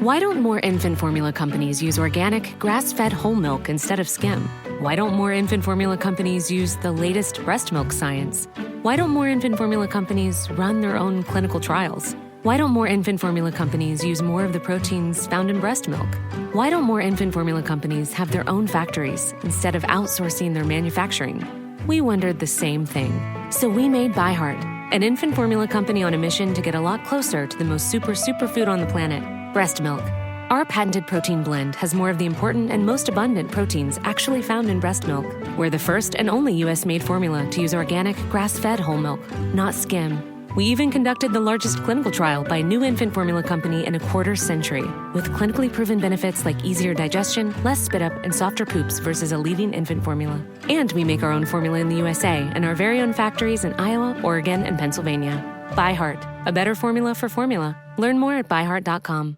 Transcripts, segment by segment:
Why don't more infant formula companies use organic, grass-fed whole milk instead of skim? Why don't more infant formula companies use the latest breast milk science? Why don't more infant formula companies run their own clinical trials? Why don't more infant formula companies use more of the proteins found in breast milk? Why don't more infant formula companies have their own factories instead of outsourcing their manufacturing? We wondered the same thing. So we made ByHeart, an infant formula company on a mission to get a lot closer to the most superfood on the planet, breast milk. Our patented protein blend has more of the important and most abundant proteins actually found in breast milk. We're the first and only U.S.-made formula to use organic, grass-fed whole milk, not skim. We even conducted the largest clinical trial by a new infant formula company in a quarter century, with clinically proven benefits like easier digestion, less spit up, and softer poops versus a leading infant formula. And we make our own formula in the USA and our very own factories in Iowa, Oregon, and Pennsylvania. ByHeart, a better formula for formula. Learn more at byheart.com.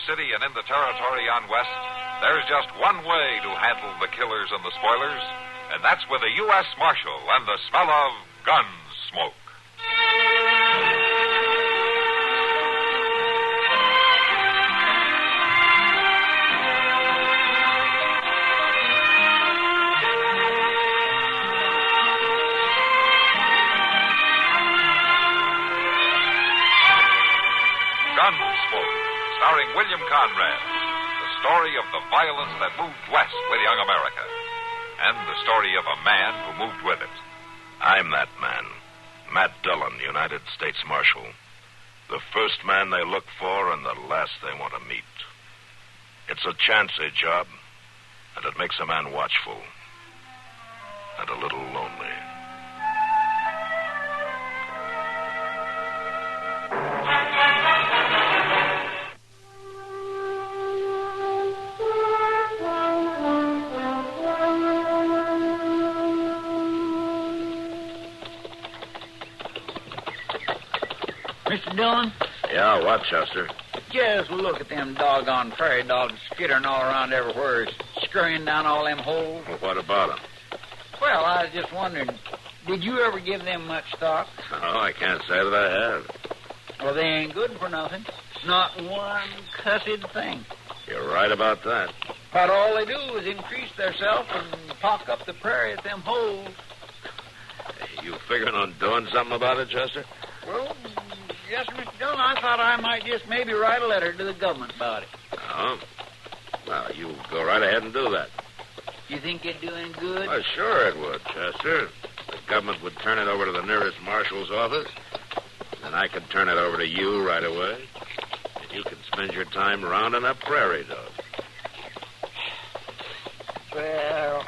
City and in the territory on West, there's just one way to handle the killers and the spoilers, and that's with a U.S. Marshal and the smell of Gunsmoke. Gunsmoke, starring William Conrad, the story of the violence that moved west with young America, and the story of a man who moved with it. I'm that man, Matt Dillon, United States Marshal. The first man they look for and the last they want to meet. It's a chancy job, and it makes a man watchful and a little lonely. Mr. Dillon? Yeah, what, Chester? Just look at them doggone prairie dogs skittering all around everywhere, scurrying down all them holes. Well, what about them? Well, I was just wondering, did you ever give them much thought? Oh, I can't say that I have. Well, they ain't good for nothing. Not one cussed thing. You're right about that. But all they do is increase theirself and pock up the prairie at them holes. You figuring on doing something about it, Chester? Well, yes, Mr. Dillon, I thought I might just maybe write a letter to the government about it. Oh? Well, you go right ahead and do that. You think it'd do any good? Well, sure it would, Chester. The government would turn it over to the nearest marshal's office. Then I could turn it over to you right away. And you could spend your time rounding up prairie dogs. Well,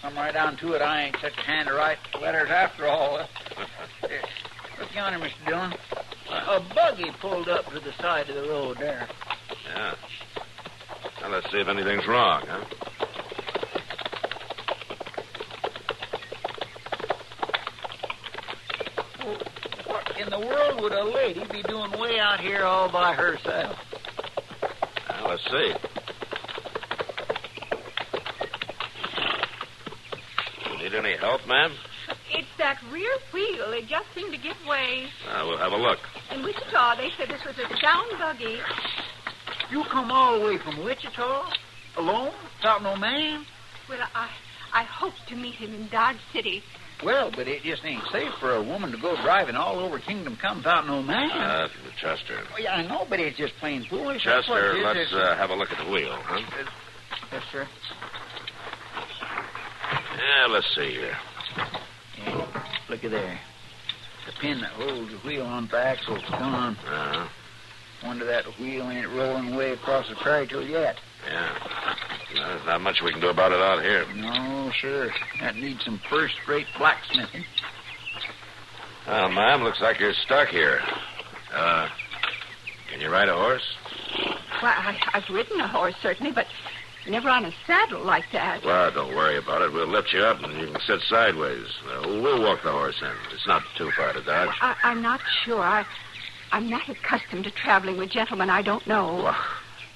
come right down to it. I ain't such a hand to write letters after all. Look yonder, Mr. Dillon. A buggy pulled up to the side of the road there. Yeah. Now, let's see if anything's wrong, huh? Well, what in the world would a lady be doing way out here all by herself? Now, let's see. You need any help, ma'am? It's that rear wheel. It just seemed to give way. We'll have a look. In Wichita, they said this was a sound buggy. You come all the way from Wichita? Alone? Without no man? Well, I hope to meet him in Dodge City. Well, but it just ain't safe for a woman to go driving all over Kingdom Come without no man. Chester. Well, yeah, I know, but it's just plain foolish. Chester, let's have a look at the wheel, huh? Yes, sir. Yeah, let's see here. Yeah, look at there. The pin that holds the wheel on the axle's gone. Uh-huh. Wonder that wheel ain't rolling way across the prairie till yet. Yeah. No, there's not much we can do about it out here. No, sir. That needs some first-rate blacksmithing. Well, ma'am, looks like you're stuck here. Can you ride a horse? Well, I've ridden a horse, certainly, but never on a saddle like that. Well, don't worry about it. We'll lift you up and you can sit sideways. We'll walk the horse in. It's not too far to dodge. Well, I'm not sure. I'm not accustomed to traveling with gentlemen I don't know. Well,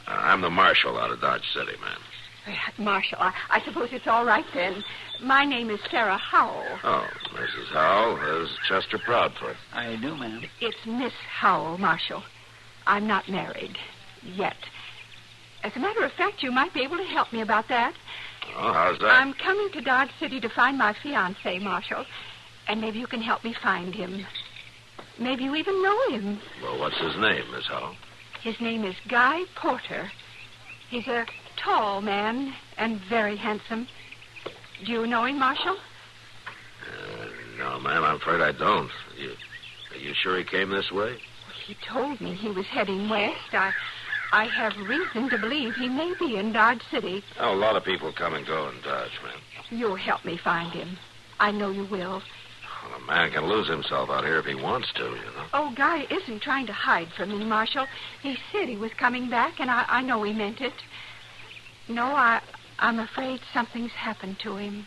I'm the marshal out of Dodge City, ma'am. Marshal, I suppose it's all right then. My name is Sarah Howell. Oh, Mrs. Howell, is Chester Proudfoot. I do, ma'am. It's Miss Howell, Marshal. I'm not married. Yet. As a matter of fact, you might be able to help me about that. Oh, how's that? I'm coming to Dodge City to find my fiancé, Marshal. And maybe you can help me find him. Maybe you even know him. Well, what's his name, Miss Howell? His name is Guy Porter. He's a tall man and very handsome. Do you know him, Marshal? No, ma'am, I'm afraid I don't. Are you sure he came this way? He told me he was heading west. I have reason to believe he may be in Dodge City. Oh, a lot of people come and go in Dodge, ma'am. You'll help me find him. I know you will. Well, a man can lose himself out here if he wants to, you know. Oh, Guy isn't trying to hide from me, Marshal. He said he was coming back, and I know he meant it. No, I'm afraid something's happened to him.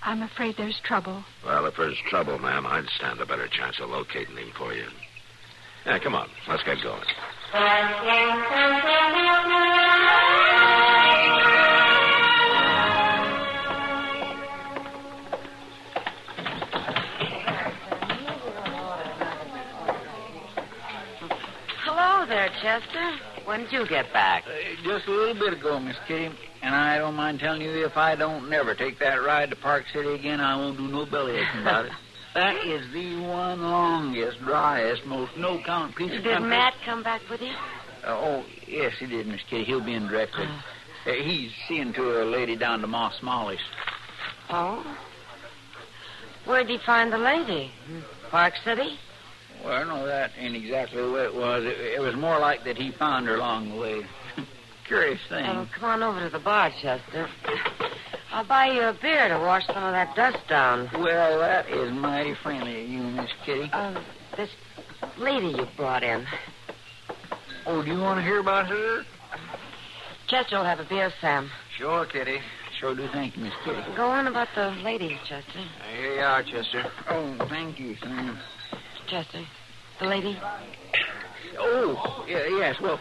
I'm afraid there's trouble. Well, if there's trouble, ma'am, I'd stand a better chance of locating him for you. Yeah, come on. Let's get going. Hello there, Chester. When did you get back? Just a little bit ago, Miss Kitty. And I don't mind telling you, if I don't never take that ride to Park City again, I won't do no bellyaching about it. That is the one longest, driest, most no-count piece of country. Did Matt come back with you? Oh, yes, he did, Miss Kitty. He'll be in directly. He's seeing to a lady down to Moss Smalley's. Oh? Where'd he find the lady? Park City? Well, no, that ain't exactly the way it was. It was more like that he found her along the way. Curious thing. Oh, come on over to the bar, Chester. I'll buy you a beer to wash some of that dust down. Well, that is mighty friendly of you, Miss Kitty. This lady you brought in. Oh, do you want to hear about her? Chester will have a beer, Sam. Sure, Kitty. Sure do. Thank you, Miss Kitty. Go on about the lady, Chester. Here you are, Chester. Oh, thank you, Sam. Chester, the lady? Oh, yes. Well,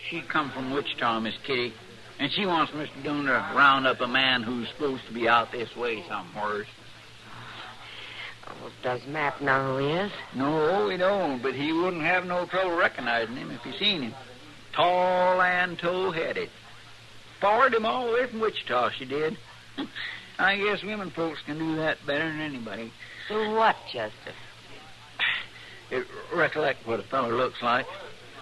she come from Wichita, Miss Kitty. And she wants Mr. Dillon to round up a man who's supposed to be out this way somewhere. Oh, does Matt know who he is? No, he don't, but he wouldn't have no trouble recognizing him if he seen him. Tall and tow-headed. Followed him all the way from Wichita, she did. I guess women folks can do that better than anybody. Do what, Chester? Recollect what a feller looks like.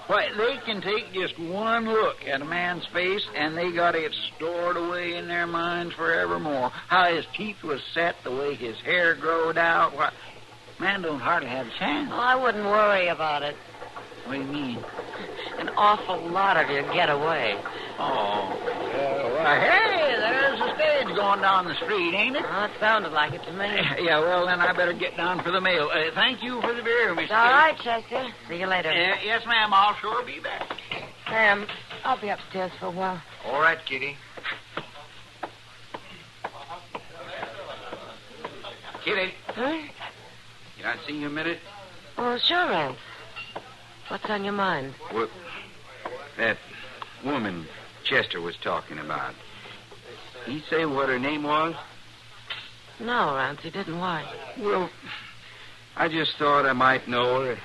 Why, they can take just one look at a man's face, and they got it stored away in their minds forevermore. How his teeth was set, the way his hair growed out. Why, man don't hardly have a chance. Oh, I wouldn't worry about it. What do you mean? An awful lot of you get away. Oh, why, hey, there's a stage going down the street, ain't it? Oh, it sounded like it to me. Yeah, well, then I better get down for the mail. Thank you for the beer, Miss It's all right, Chester. See you later. Yes, ma'am, I'll sure be back. Sam, I'll be upstairs for a while. All right, Kitty. Kitty, Huh? can I see you a minute? Oh, sure, Rance. What's on your mind? Well, that woman Chester was talking about. He say what her name was? No, Rance, he didn't. Why? Well, I just thought I might know her.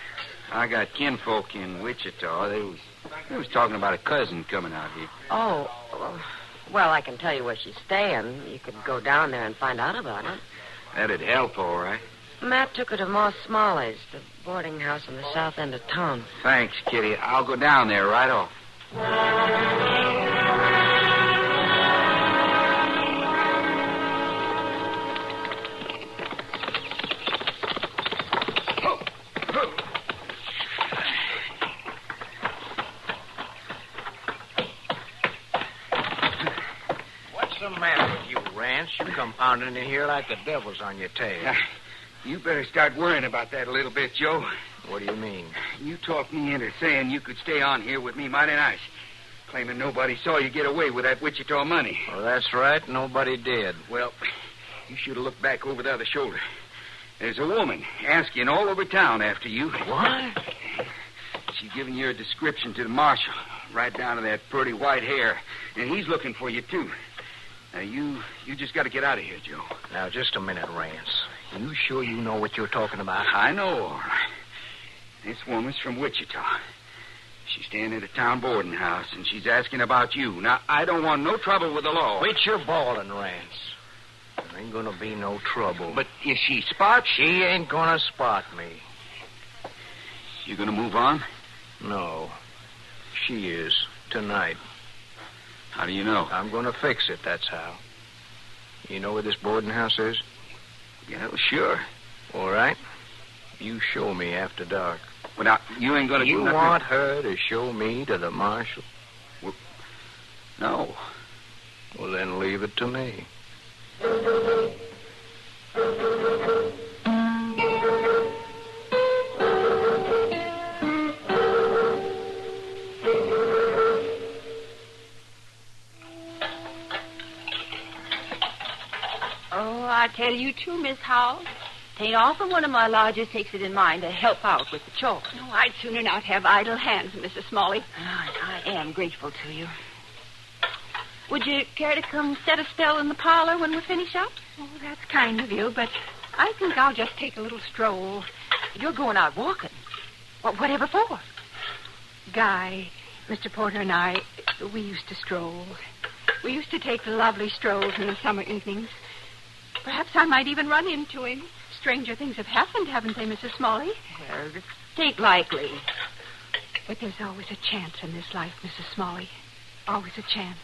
I got kinfolk in Wichita. They was talking about a cousin coming out here. Oh, well, I can tell you where she's staying. You could go down there and find out about it. That'd help, all right. Matt took her to Moss Smalley's, the boarding house in the south end of town. Thanks, Kitty. I'll go down there right off. What's the matter with you, Rance? You come pounding in here like the devil's on your tail. You better start worrying about that a little bit, Joe. What do you mean? You talked me into saying you could stay on here with me mighty nice. Claiming nobody saw you get away with that Wichita money. Well, that's right. Nobody did. Well, you should have looked back over the other shoulder. There's a woman asking all over town after you. What? She's giving your description to the marshal, right down to that pretty white hair. And he's looking for you, too. Now, you just got to get out of here, Joe. Now, just a minute, Rance. You sure you know what you're talking about? I know, all right. This woman's from Wichita. She's staying at a town boarding house, and she's asking about you. Now, I don't want no trouble with the law. Quit your bawling, Rance. There ain't gonna be no trouble. But if she spots... She ain't gonna spot me. You gonna move on? No. She is. Tonight. How do you know? I'm gonna fix it, that's how. You know where this boarding house is? Yeah, well, sure. All right. You show me after dark. Well, now, you ain't gonna do You nothing... want her to show me to the marshal? Well, no. Well, then leave it to me. Oh, I tell you too, Miss Howell. Tain't often one of my lodgers takes it in mind to help out with the chores. No, I'd sooner not have idle hands, Mrs. Smalley. I am grateful to you. Would you care to come set a spell in the parlor when we finish up? Oh, that's kind of you, but I think I'll just take a little stroll. You're going out walking. Whatever for? Guy, Mr. Porter and I, we used to stroll. We used to take lovely strolls in the summer evenings. Perhaps I might even run into him. Stranger things have happened, haven't they, Mrs. Smalley? Well, it ain't likely. But there's always a chance in this life, Mrs. Smalley. Always a chance.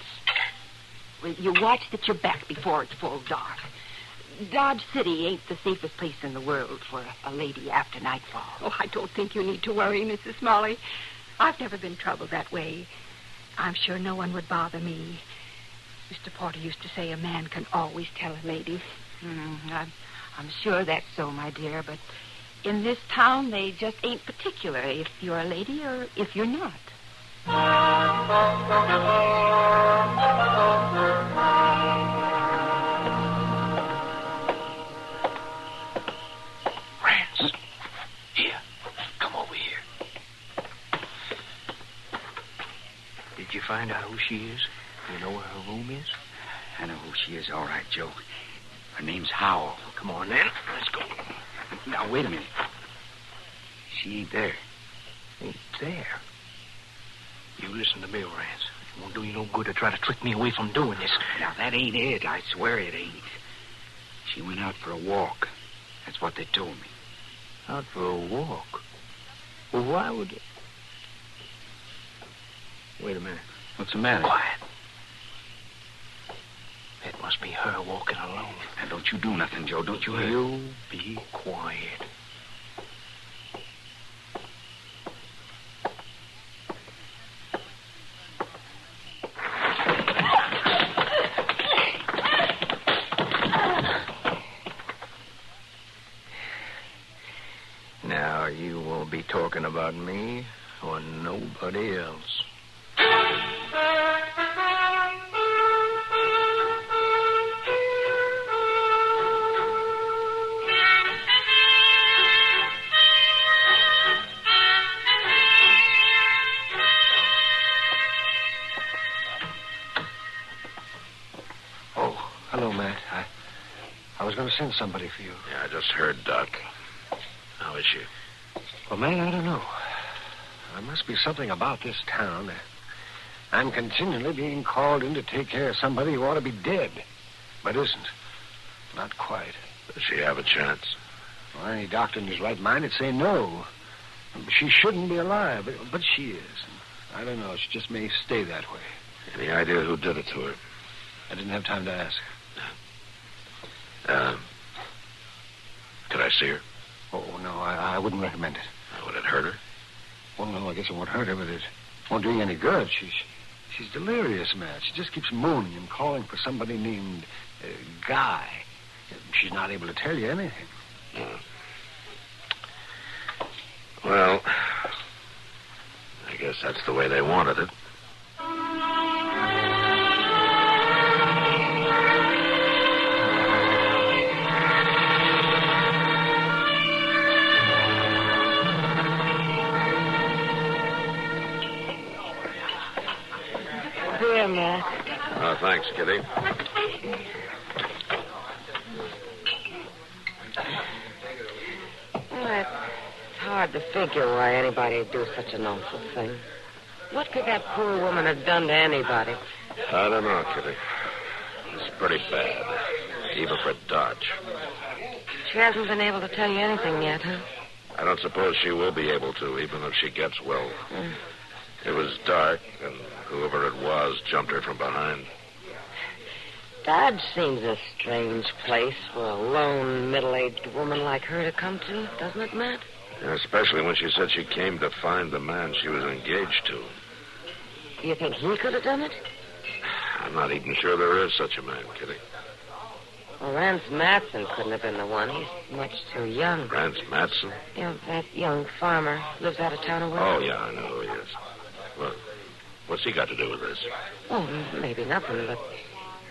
Well, you watch that you're back before it's full dark. Dodge City ain't the safest place in the world for a lady after nightfall. Oh, I don't think you need to worry, Mrs. Smalley. I've never been troubled that way. I'm sure no one would bother me. Mr. Porter used to say a man can always tell a lady. I'm sure that's so, my dear, but in this town, they just ain't particular if you're a lady or if you're not. Rance, here. Come over here. Did you find out who she is? You know where her room is? I know who she is, all right, Joe. Her name's Howell. Come on, then. Let's go. Now, wait a minute. She ain't there. Ain't there? You listen to me, Rance. It won't do you no good to try to trick me away from doing this. Now, that ain't it. I swear it ain't. She went out for a walk. That's what they told me. Out for a walk? Well, why would you... Wait a minute. What's the matter? Quiet. It must be her walking alone. Now, don't you do nothing, Joe. Don't you hear? You be quiet. Now, you won't be talking about me or nobody else. Hello, Matt. I was going to send somebody for you. Yeah, I just heard Doc. How is she? Well, man, I don't know. There must be something about this town. I'm continually being called in to take care of somebody who ought to be dead, but isn't. Not quite. Does she have a chance? Well, any doctor in his right mind would say no. She shouldn't be alive, but she is. I don't know. She just may stay that way. Any idea who did it to her? I didn't have time to ask. Could I see her? Oh, no, I wouldn't recommend it. Would it hurt her? Well, no, I guess it won't hurt her, but it won't do you any good. She's delirious, Matt. She just keeps moaning and calling for somebody named Guy. She's not able to tell you anything. Well, I guess that's the way they wanted it. Here, Matt. Oh, thanks, Kitty. Well, it's hard to figure why anybody'd do such an awful thing. What could that poor woman have done to anybody? I don't know, Kitty. It's pretty bad, even for Dodge. She hasn't been able to tell you anything yet, huh? I don't suppose she will be able to, even if she gets well. It was dark, and whoever it was jumped her from behind. Dodge seems a strange place for a lone, middle-aged woman like her to come to, doesn't it, Matt? Yeah, especially when she said she came to find the man she was engaged to. You think he could have done it? I'm not even sure there is such a man, Kitty. Well, Rance Matson couldn't have been the one. He's much too young. Rance Matson? You know, that young farmer lives out of town away. Oh, yeah, I know who he is. Well, what's he got to do with this? Oh, maybe nothing, but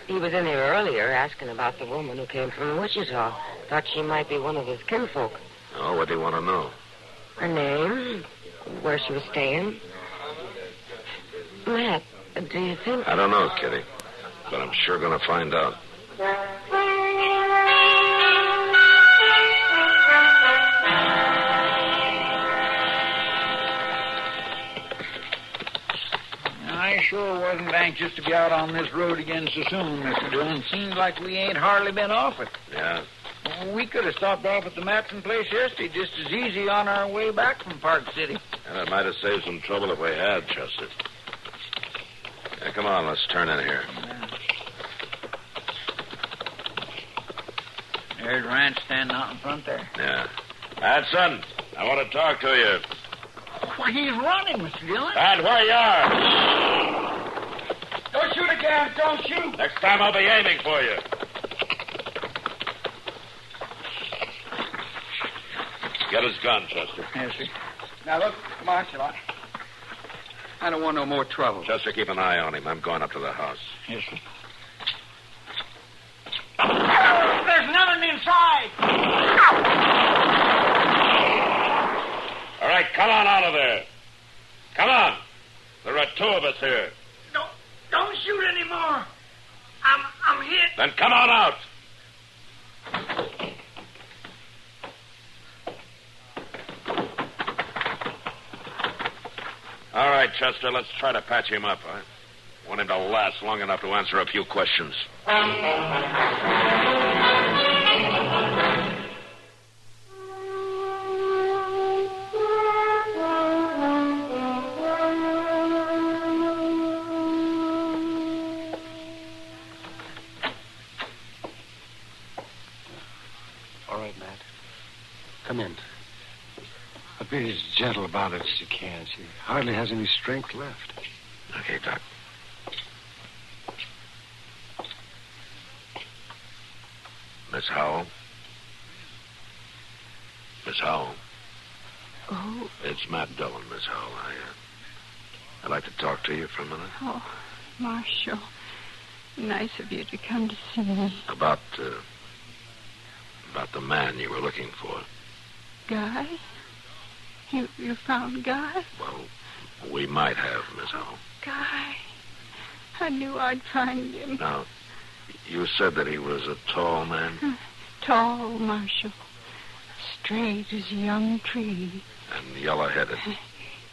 he was in here earlier asking about the woman who came from Wichita. Thought she might be one of his kinfolk. Oh, what do you want to know? Her name, where she was staying. Matt, do you think... I don't know, Kitty, but I'm sure going to find out. I sure wasn't anxious to be out on this road again so soon, Mr. Dillon. Seems like we ain't hardly been off it. Yeah? We could have stopped off at the Matson place yesterday just as easy on our way back from Park City. And it might have saved some trouble if we had, Chester. Yeah, come on, let's turn in here. There's Rance standing out in front there. Yeah. Matson, I want to talk to you. Why, he's running, Mr. Dillon. Dad, where you are? Don't shoot again. Don't shoot. Next time I'll be aiming for you. Get his gun, Chester. Yes, sir. Now, look, Marshal, I don't want no more trouble. Chester, keep an eye on him. I'm going up to the house. Yes, sir. There's nothing inside. All right, come on out of there. Come on. There are two of us here. Don't shoot anymore. I'm hit. Then come on out. All right, Chester, let's try to patch him up. I want him to last long enough to answer a few questions. All right, Matt. Come in. But be as gentle about it as you can. She hardly has any strength left. Okay, Doc. Miss Howell? Miss Howell? Oh. It's Matt Dillon, Miss Howell. I'd like to talk to you for a minute. Oh, Marshal. Nice of you to come to see me. About the man you were looking for. Guy? You found Guy? Well, we might have, Miss Howell. Guy. I knew I'd find him. Now, you said that he was a tall man? Tall, Marshal. Straight as a young tree. And yellow-headed.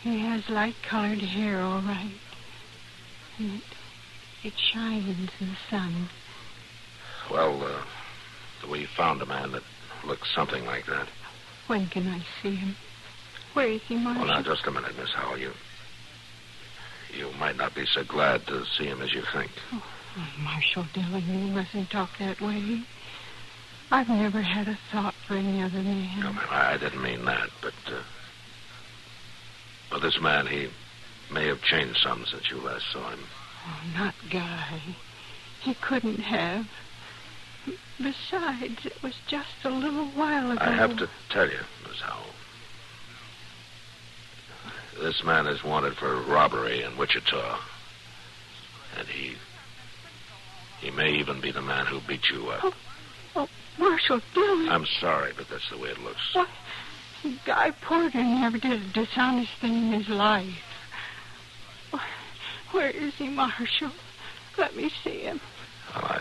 He has light-colored hair, all right. And it shines in the sun. Well, we found a man that looks something like that. When can I see him? Where is he, Marshal? Well, now, just a minute, Miss Howell. You might not be so glad to see him as you think. Oh, Marshal Dillon, you mustn't talk that way. I've never had a thought for any other man. No, ma'am, I didn't mean that, but this man, he may have changed some since you last saw him. Oh, not Guy. He couldn't have. Besides, it was just a little while ago. I have to tell you, Miss Howell. This man is wanted for robbery in Wichita. And he may even be the man who beat you up. Oh, Marshal Dillon. I'm sorry, but that's the way it looks. What? Guy Porter never did a dishonest thing in his life. Where is he, Marshal? Let me see him. Well,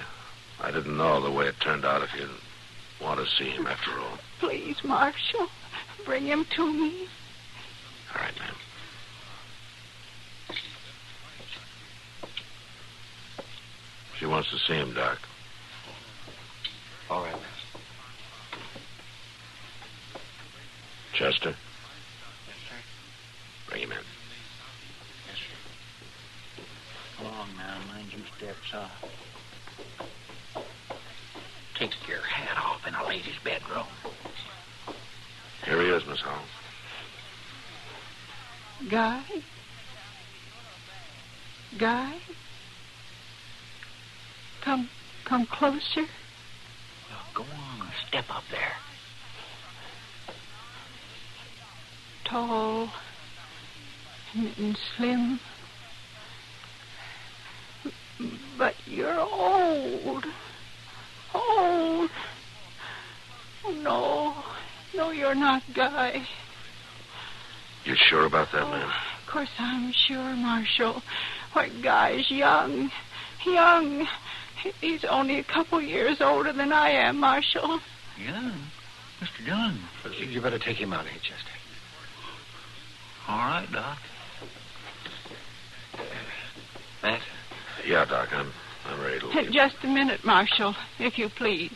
I didn't know the way it turned out if you'd want to see him after all. Please, Marshal, bring him to me. All right, ma'am. She wants to see him, Doc. All right, ma'am. Chester? Yes, sir. Bring him in. Yes, sir. Along now, mind you step soft. Take your hat off in a lady's bedroom. Here he is, Miss Hall. Guy? Guy? Come closer. Well, go on, step up there. Tall and slim. But you're old. Old. Oh, no, you're not Guy. You sure about that, ma'am? Of course I'm sure, Marshal. Why, Guy's young. Young. He's only a couple years older than I am, Marshal. Young? Mr. Dillon. You better take him out here, Chester. All right, Doc. Matt? Yeah, Doc, I'm ready to leave. Just a minute, Marshal, if you please.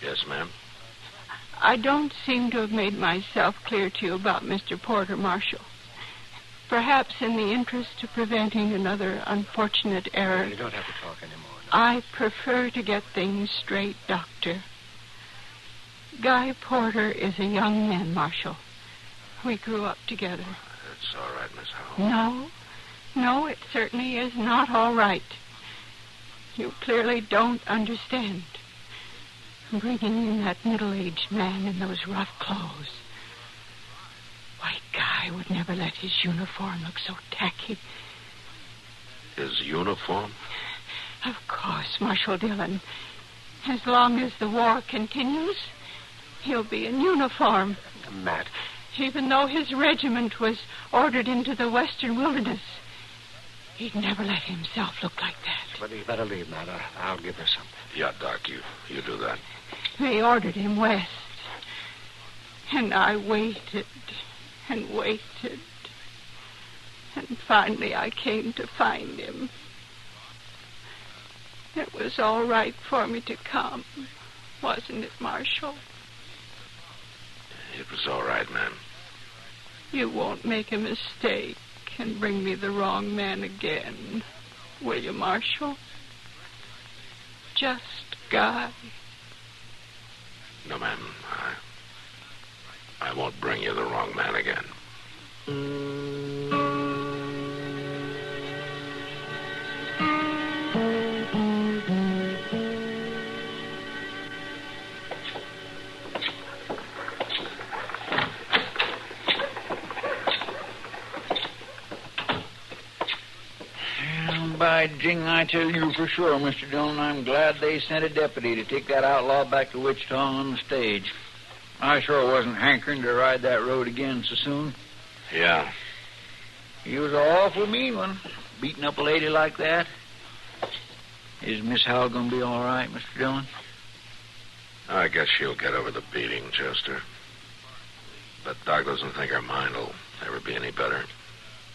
Yes, ma'am? I don't seem to have made myself clear to you about Mr. Porter, Marshal. Perhaps in the interest of preventing another unfortunate error. You don't have to talk anymore. I prefer to get things straight, Doctor. Guy Porter is a young man, Marshal. We grew up together. It's all right, Miss Howell. No, it certainly is not all right. You clearly don't understand. Bringing in that middle-aged man in those rough clothes. Why, Guy would never let his uniform look so tacky. His uniform? Of course, Marshal Dillon. As long as the war continues, he'll be in uniform. Matt. Even though his regiment was ordered into the western wilderness, he'd never let himself look like that. Well, you better leave, Matt. I'll give her something. Yeah, Doc, you do that. They ordered him west. And I waited and waited. And finally I came to find him. It was all right for me to come, wasn't it, Marshal? It was all right, ma'am. You won't make a mistake and bring me the wrong man again, will you, Marshal? Just Guy. No, ma'am. I won't bring you the wrong man again. By jing, I tell you for sure, Mr. Dillon, I'm glad they sent a deputy to take that outlaw back to Wichita on the stage. I sure wasn't hankering to ride that road again so soon. Yeah. He was an awful mean one, beating up a lady like that. Is Miss Howell going to be all right, Mr. Dillon? I guess she'll get over the beating, Chester. But Doc doesn't think her mind will ever be any better.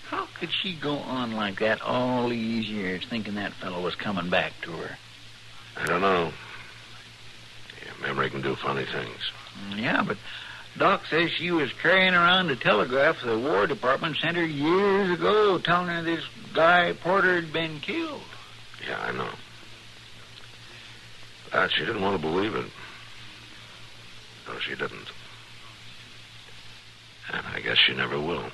How could she go on like that all these years, thinking that fellow was coming back to her? I don't know. Yeah, memory can do funny things. Yeah, but Doc says she was carrying around a telegraph the War Department sent her years ago, telling her this Guy Porter had been killed. Yeah, I know. But she didn't want to believe it. No, she didn't. And I guess she never will.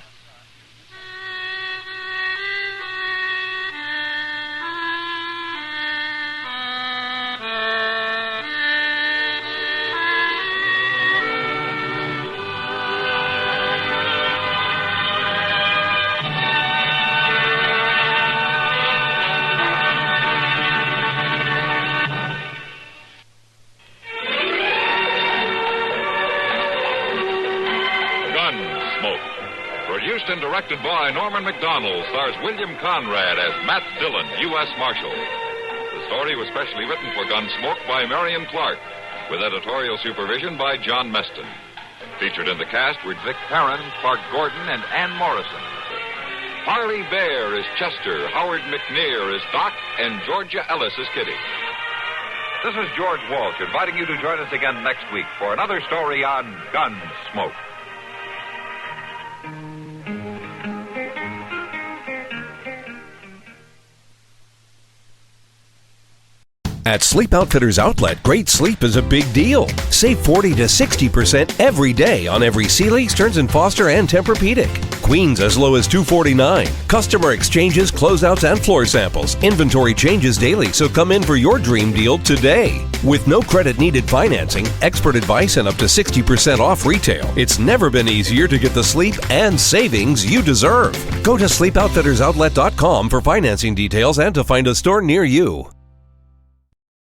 directed by Norman Macdonnell, stars William Conrad as Matt Dillon, U.S. Marshal. The story was specially written for Gunsmoke by Marion Clark, with editorial supervision by John Meston. Featured in the cast were Vic Perrin, Clark Gordon, and Ann Morrison. Harley Bear is Chester, Howard McNear is Doc, and Georgia Ellis is Kitty. This is George Walsh inviting you to join us again next week for another story on Gunsmoke. At Sleep Outfitters Outlet, great sleep is a big deal. Save 40 to 60% every day on every Sealy, Stearns & Foster, and Tempur-Pedic. Queens as low as $249. Customer exchanges, closeouts, and floor samples. Inventory changes daily, so come in for your dream deal today. With no credit-needed financing, expert advice, and up to 60% off retail, it's never been easier to get the sleep and savings you deserve. Go to SleepOutfittersOutlet.com for financing details and to find a store near you.